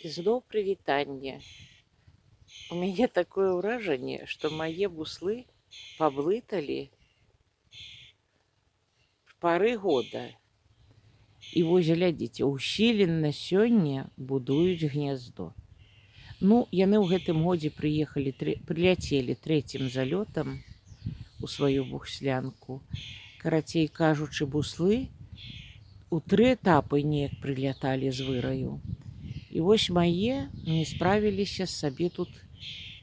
Зноў прывітанне. У мяне такое ўражанне, што мае вуслы паблыталі пары года. І вось глядзіце, усілена сёння будуюць гняздо. Ну, яны ў гэтым годзе прыляцелі трэцім залётам у сваю буслянку. Карацей кажучы, буслы у 3 этапы неяк прыляталі з выраю. І вось мае не справіліся сабе тут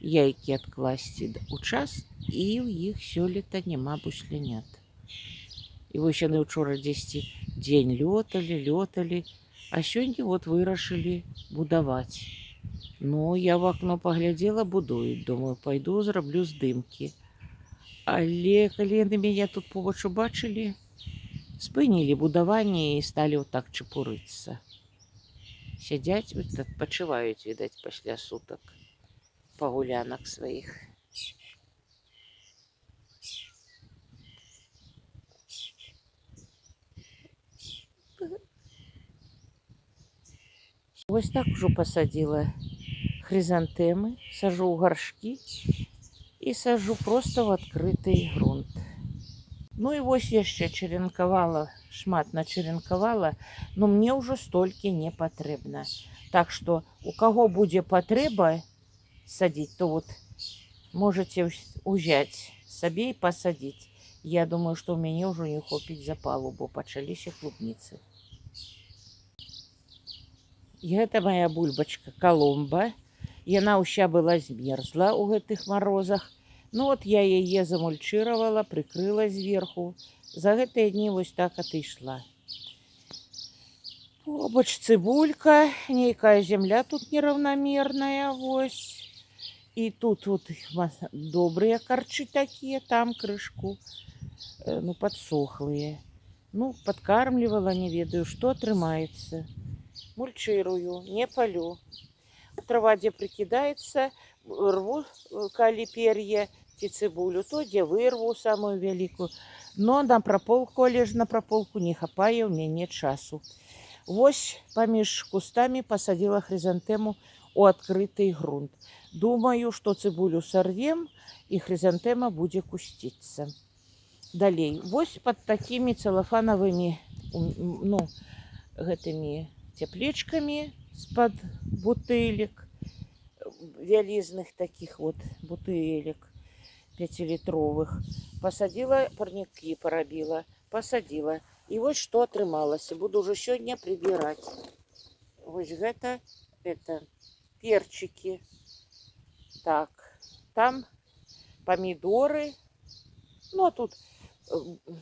яйкі адкласці у час, і ў іх сёлета няма буслянят. І вось яны учора дзесьці дзень лёталі, а сёння вот вырашылі будаваць. Ну, я в акно паглядзела, будуюць, думаю, пайду зраблю здымкі. Але калі яны мяне тут побач убачылі, спынілі будаванне і сталі так чапурыцца. Сядзяць, адпачываюць, відаць, пасля сутак пагулянак сваіх. Вось так ужо пасадзіла хрызантэмы, сажу ў гаршкі і сажу проста ў адкрыты грунт. Ну і вось яшчэ чарэнкавала, шмат начарэнкавала, но мне ўжо столькі не патрэбна. Так што у каго будзе патрэба садзіць, то вот можете ўзяць сабе і пасадзіць. Я думаю, што ў мяне ўжо не хопіць запалу, бо пачаліся клубніцы. Гэта моя бульбачка Коломба. Яна ўся была змерзла ў гэтых марозах. Ну вот я яе замульчыравала, прыкрыла зверху. За гэтыя дні вось так отышла. Побач цыбулька, нейкая земля тут нераўнамерная, вось. І тут вот добрыя карчы такія, там крышку, ну, падсохлыя. Ну, падкармлівала, не ведаю, што атрымаецца. Мульчырую, не палю. Трава, дзе прыкідаецца, рву, калі пер'е ці цыбулю, то дзе вырву самую вялікую. Но на праполку, але ж на праполку не хапае ў мяне часу. Вось паміж кустамі пасадзіла хрызантэму ў адкрыты грунт. Думаю, што цыбулю сарвем і хрызантэма будзе кусціцца. Далей. Вось пад такімі цэлафанавымі, ну, гэтымі цяплічкамі з-пад бутылек, вялізных такіх вот бутылек 5-літровых. Пасадзіла, парнікі парабіла, пасадзіла. І вось што атрымалася. Буду ўжо сёння прыбіраць. Вось гэта перчыкі. Так, там памідоры. Ну, а тут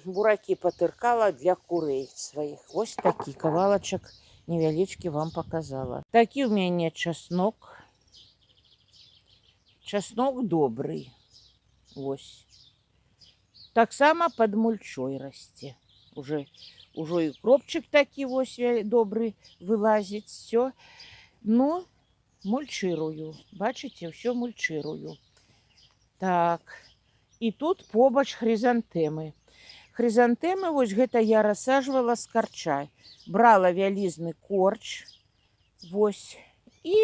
буракі патыркала для курэй сваіх. Вось такі кавалачак невялічкі вам показала. Такі ў мяне часнок. Часнок добрый. Вось. Таксама пад мульчой расце. Ужо і кропчык такі вось добры вылазіць. Всё. Ну, мульчырую. Бачыце, ўсё мульчырую. Так. І тут побач хрызантэмы. Хрызантэмы, вось гэта я рассаджвала з карча. Брала вялізны корч. Вось. І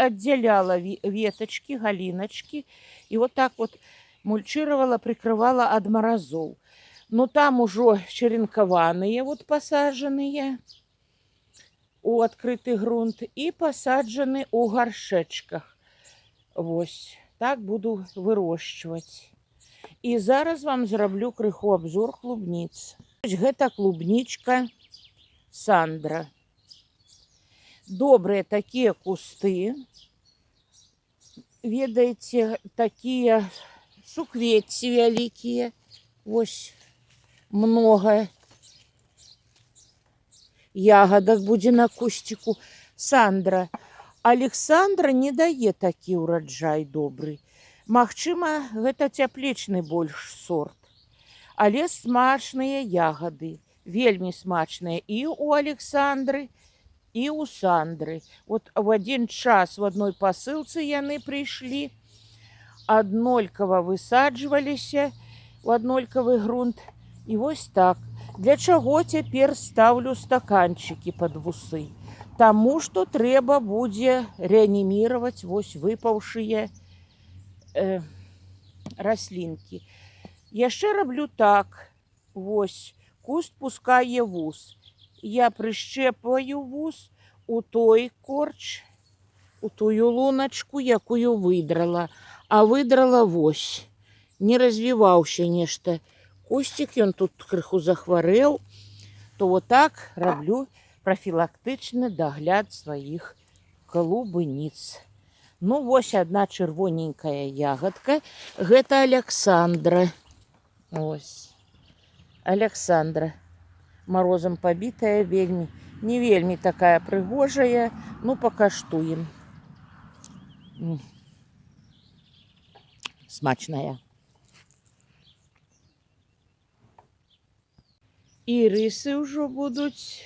аддзяляла ветачкі, галіначкі. І вот так вот мульчыравала, прыкрывала ад маразоў. Ну, там ужо чарэнкаваныя, вот пасаджаныя у адкрыты грунт і пасаджаны ў гаршэчках. Вось. Так буду вырошчваць. І зараз вам зраблю крыху абзор клубніц. Гэта клубнічка Сандра. Добрыя такія кусты. Ведаеце, такія суквецці вялікія. Вось. Много ягодок будзе на кусціку. Сандра. Александра не дае такі ўраджай добры. Магчыма, гэта цяплічны больш сорт. Але смачныя ягоды. Вельмі смачныя і ў Александры, і ў Сандры. Вот в один час в адной пасылцы яны прыйшлі, аднолькава высаджваліся у аднолькавы грунт. І вось так. Для чаго цяпер ставлю стаканчыкі пад вусы? Таму што трэба будзе рэаніміраваць вось выпаўшыя раслінкі. Яшчэ раблю так. Вось куст пускае вус. Я прышчэпваю вус у той корч, у тую луначку, якую выдрала. А выдрала вось. Не развіваўся нешта кусцік, ён тут крыху захварэў. То вот так раблю профілактычны дагляд сваіх клубніц. Ну, вось одна чырвоненькая ягодка. Гэта Александра. Ось. Александра. Морозом побитая вельмі. Не вельмі такая прыгожая. Ну, пакаштуем. Смачная. Ірысы ўжо будуць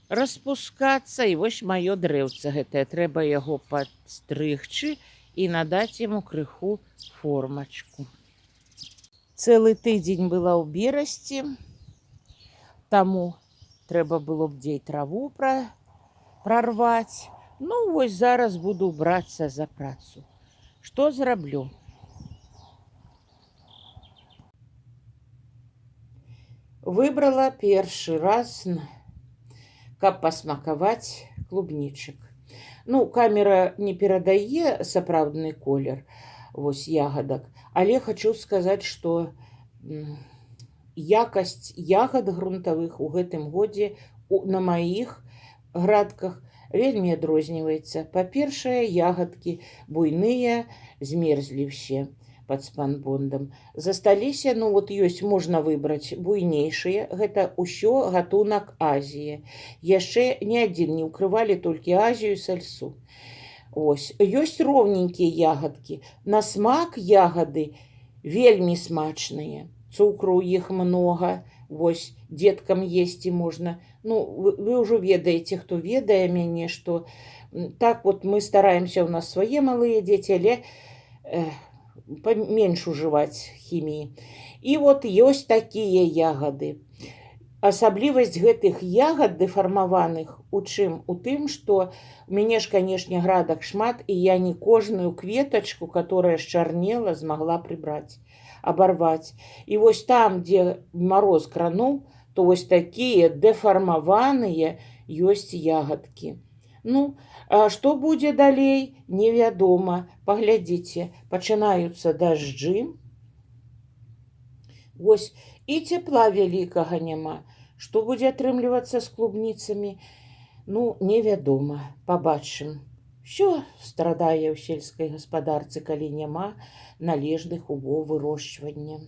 распускацца. І вось маё дрэўца гэтае. Трэба яго падстрыгчы і надаць яму крыху формачку. Цэлы тыдзень была ў берасці, таму трэба было б дзей траву прарваць. Ну, вось зараз буду брацца за працу. Што зраблю? Выбрала першы раз, каб пасмакаваць клубнічак. Ну, камера не перадае сапраўдны колер вось ягадак, але хочу сказаць, што якасць ягад грунтавых у гэтым годзе на маіх градках вельмі адрозніваецца. Па-першае, ягадкі буйныя змерзлі ўсе пад спанбондам. Засталіся, ну вот ёсць, можна выбраць буйнейшыя. Гэта ўсё гатунак Азія. Яшчэ ні адзін не ўкрывалі, толькі Азію, сальсу. Ось. Ёсць роўненькія ягадкі. На смак ягады вельмі смачныя. Цукру ў іх многа. Вось, деткам есці можна. Ну, вы ўжо ведаеце, хто ведае мяне, што так вот мы стараемся, у нас свае малыя дзеці, але поменш ужываць хіміі. І вот ёсць такія ягады. Асаблівасць гэтых ягад дэфармаваных у чым? У тым, што у мяне ж, канешне, градак шмат, і я не кожную кветачку, которая счарнела, змагла прыбраць, абарваць. І вось там, дзе мароз крануў, то вось такія дэфармаваныя ёсць ягадкі. Ну, а што будзе далей, невядома. Паглядзіце, пачынаюцца дажджы. Вось, і цепла вялікага няма. Што будзе атрымлівацца з клубніцамі? Ну, невядома. Пабачым. Усё страдае ў сельскай гаспадарцы, калі няма належных умоў вырошчвання.